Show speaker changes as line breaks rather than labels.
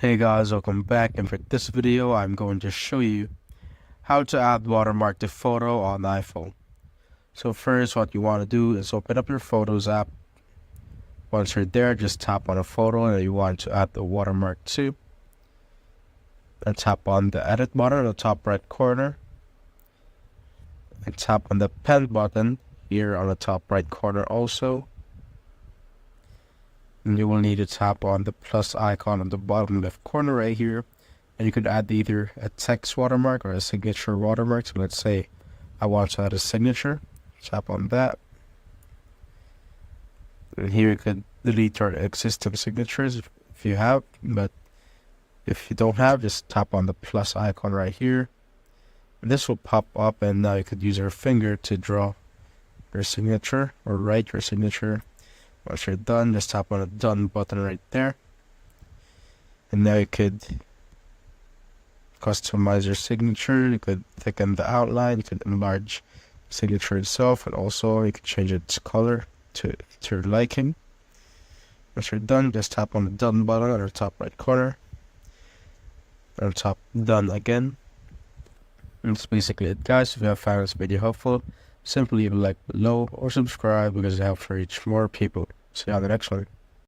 Hey guys, welcome back, and for this video I'm going to show you how to add watermark to photo on iPhone. So first, what you want to do is open up your Photos app. Once you're there, just tap on a photo and you want to add the watermark to, and tap on the edit button in the top right corner, and tap on the pen button here on the top right corner also. And you will need to tap on the plus icon on the bottom left corner right here, and you could add either a text watermark or a signature watermark. So let's say I want to add a signature, tap on that, and here you could delete your existing signatures if you have, but if you don't have, just tap on the plus icon right here, and this will pop up, and now you could use your finger to draw your signature or write your signature. Once you're done, just tap on the done button right there, and now you could customize your signature. You could thicken the outline, you could enlarge the signature itself, and also you could change its color to your liking. Once you're done, just tap on the done button on the top right corner, on the top done again. And that's basically it, guys. If you have found this video helpful, simply leave a like below or subscribe because it helps reach more people. See you on the next one.